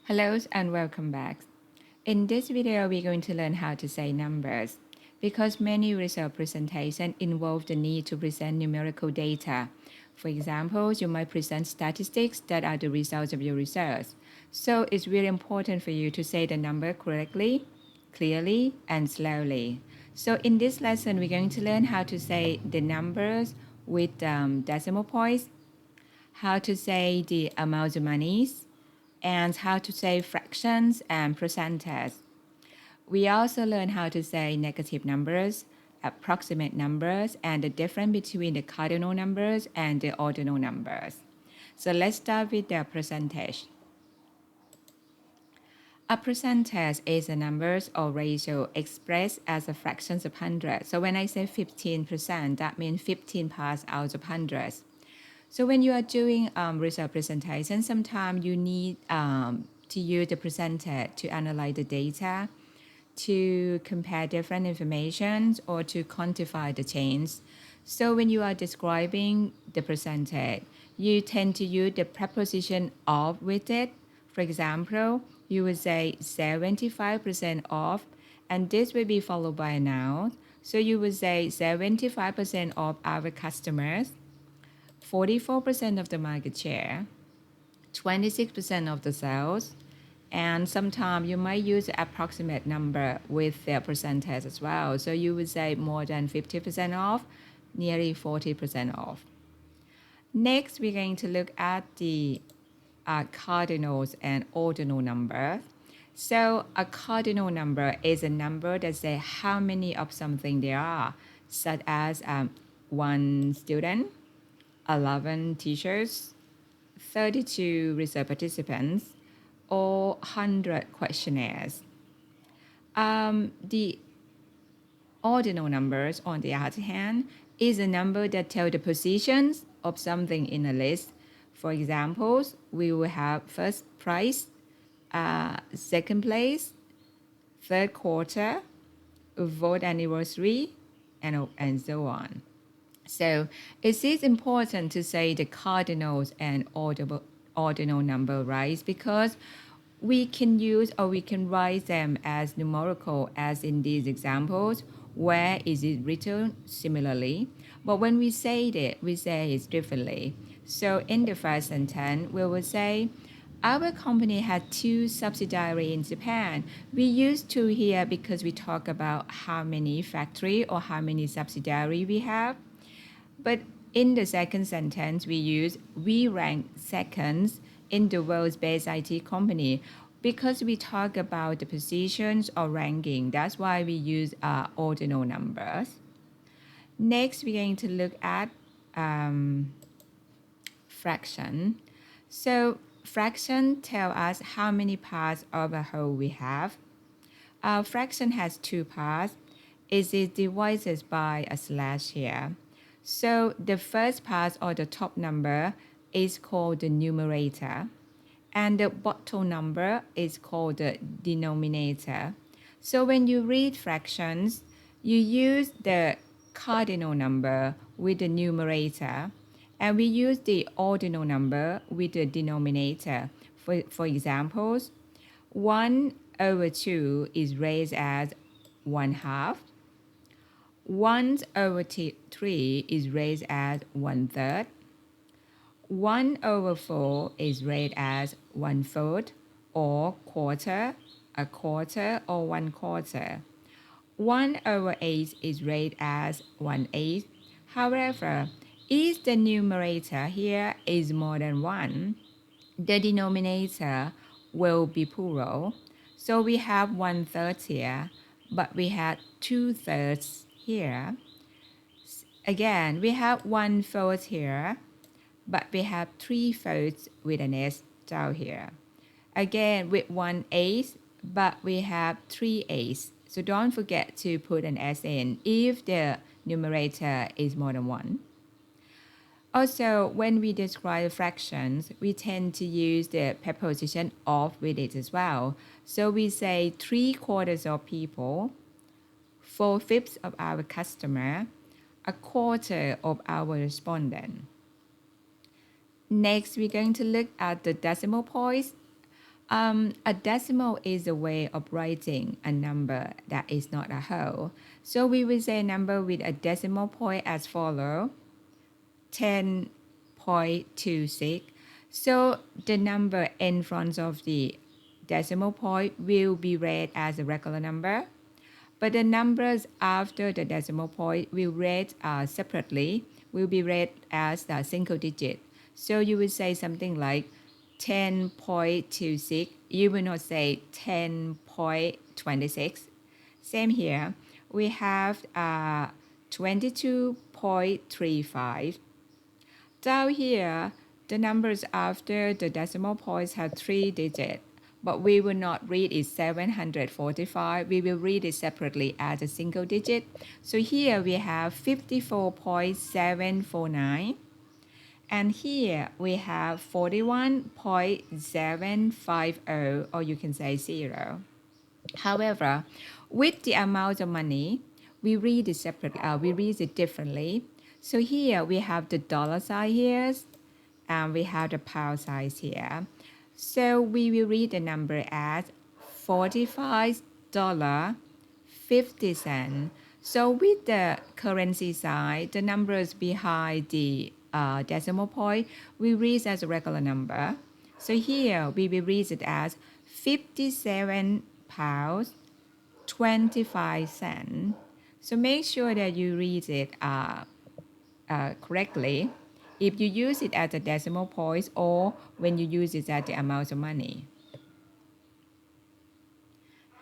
Hello and welcome back. In this video, we're going to learn how to say numbers. Because many research presentations involve the need to present numerical data. For example, you might present statistics that are the results of your research. So it's really important for you to say the number correctly, clearly, and slowly. So in this lesson, we're going to learn how to say the numbers with decimal points, how to say the amount of monies, and how to say fractions and percentages. We also learn how to say negative numbers, approximate numbers, and the difference between the cardinal numbers and the ordinal numbers. So let's start with the percentage. A percentage is a number or ratio expressed as a fraction of 100. So when I say 15%, that means 15 parts out of 100. So when you are doing research presentation, sometimes you need to use the percentage to analyze the data, to compare different information, or to quantify the change. So when you are describing the percentage, you tend to use the preposition of with it. For example, you would say 75% off, and this will be followed by a noun. So you would say 75% of our customers, 44% of the market share, 26% of the sales, and sometimes you might use approximate number with their percentage as well. So you would say more than 50% off, nearly 40% off. Next, we're going to look at the cardinals and ordinal number. So a cardinal number is a number that says how many of something there are, such as one student, 11 teachers, 32 research participants, or 100 questionnaires. The ordinal numbers, on the other hand, is a number that tells the positions of something in a list. For examples, we will have first prize, second place, third quarter, vote anniversary, and so on. So it is important to say the cardinals and ordinal number, right? Because we can use or we can write them as numerical as in these examples, where is it written similarly. But when we say it, we say it differently. So in the first sentence, we will say, our company had 2 subsidiaries in Japan. We use 2 here because we talk about how many factory or how many subsidiary we have. But in the second sentence, we rank seconds in the world's best IT company because we talk about the positions or ranking. That's why we use ordinal numbers. Next, we're going to look at fraction. So fraction tell us how many parts of a whole we have. Fraction has 2 parts. It is divided by a slash here. So the first part or the top number is called the numerator, and the bottom number is called the denominator. So when you read fractions, you use the cardinal number with the numerator, and we use the ordinal number with the denominator. For examples, 1/2 is raised as 1/2. 1/3 is raised as 1/3. 1/4 is raised as 1/4 or quarter, a quarter or 1/4. 1/8 is raised as 1/8. However, if the numerator here is more than 1, the denominator will be plural. So we have 1/3 here, but we have 2/3 here. Again, we have 1/4 here, but we have 3/4 with an S down here. Again, with 1/8, but we have 3/8. So don't forget to put an S in if the numerator is more than 1. Also, when we describe fractions, we tend to use the preposition of with it as well. So we say 3/4 of people, 4/5 of our customer, a quarter of our respondent. Next, we're going to look at the decimal points. A decimal is a way of writing a number that is not a whole. So we will say a number with a decimal point as follow, 10.26. So the number in front of the decimal point will be read as a regular number, but the numbers after the decimal point will read separately, will be read as a single digit. So you will say something like 10.26. You will not say 10.26. Same here. We have 22.35. Down here, the numbers after the decimal points have 3 digits, but we will not read it 745. We will read it separately as a single digit. So here we have 54.749. And here we have 41.750, or you can say 0. However, with the amount of money, we read it separately. We read it differently. So here we have the dollar sign here, and we have the pound sign here. So we will read the number as $45.50. So with the currency sign, the numbers behind the decimal point, we read as a regular number. So here we will read it as 57 pounds 25 cents. So make sure that you read it correctly if you use it as a decimal point or when you use it as the amount of money.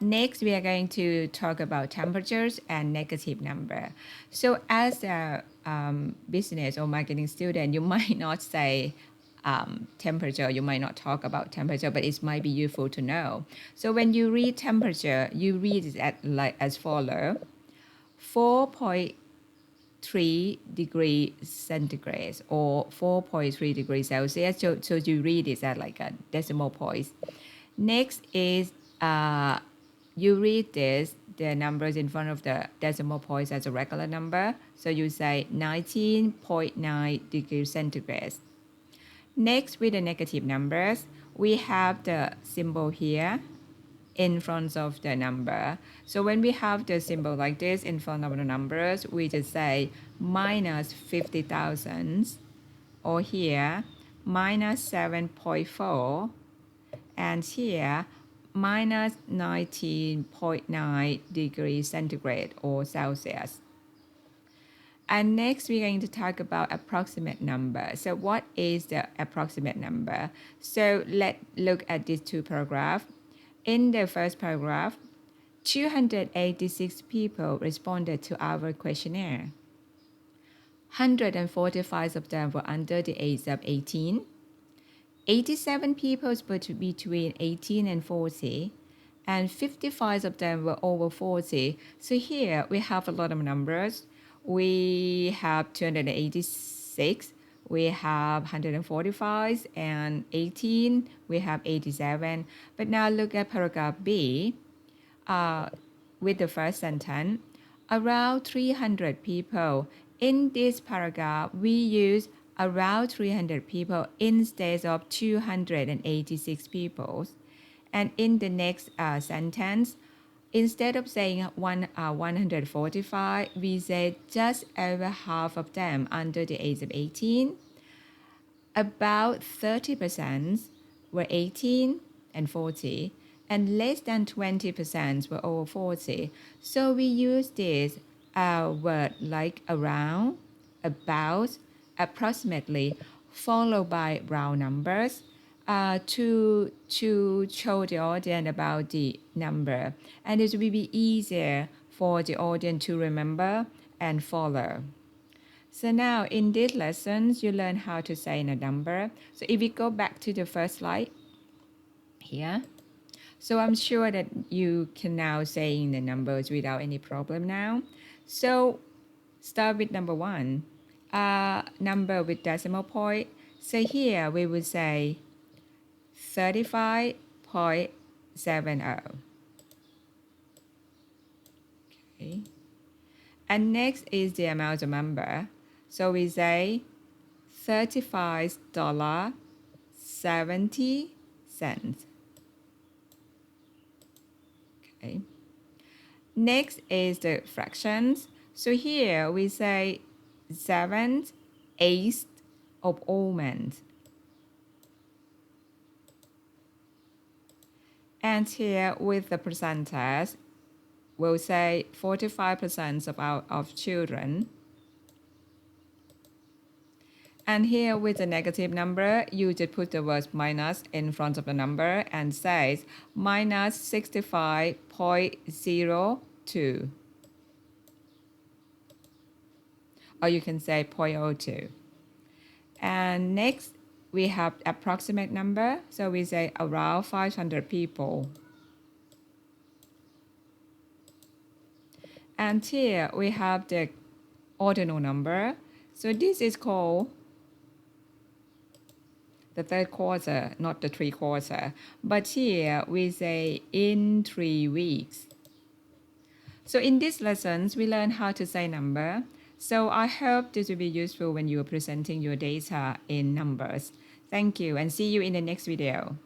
Next, we are going to talk about temperatures and negative number. So as a business or marketing student, you might not say temperature, you might not talk about temperature, but it might be useful to know. So when you read temperature, you read it as follow: 4.3 degrees centigrade or 4.3 degrees Celsius. So you read it as like a decimal point. Next is you read the numbers in front of the decimal points as a regular number. So you say 19.9 degrees centigrade. Next, with the negative numbers, we have the symbol here in front of the number. So when we have the symbol like this in front of the numbers, we just say minus 50,000, or here minus 7.4, and here minus 19.9 degrees centigrade or Celsius. And next, we're going to talk about approximate number. So what is the approximate number? So let's look at these two paragraphs. In the first paragraph, 286 people responded to our questionnaire. 145 of them were under the age of 18. 87 people were between 18 and 40, and 55 of them were over 40. So here we have a lot of numbers. We have 286, we have 145, and 18, we have 87. But now look at paragraph B with the first sentence. Around 300 people. In this paragraph, we use around 300 people instead of 286 people. And in the next sentence, instead of saying 145, we say just over half of them under the age of 18. About 30% were 18 and 40, and less than 20% were over 40. So we use this word like around, about, approximately, followed by round numbers to show the audience about the number. And it will be easier for the audience to remember and follow. So now in these lessons, you learn how to say a number. So if we go back to the first slide here. So I'm sure that you can now say the numbers without any problem now. So start with number 1, number with decimal point. So here we would say 35.70. Okay. And next is the amount of number. So we say $35.70. Okay. Next is the fractions. So here we say 7th, 8th of all months. And here with the percentage, we'll say 45% of children. And here with the negative number, you just put the word minus in front of the number and says minus 65.02. Or you can say 0.02. And next, we have approximate number. So we say around 500 people. And here we have the ordinal number. So this is called the third quarter, not the 3/4. But here we say in 3 weeks. So in these lessons, we learn how to say number. So I hope this will be useful when you are presenting your data in numbers. Thank you and see you in the next video.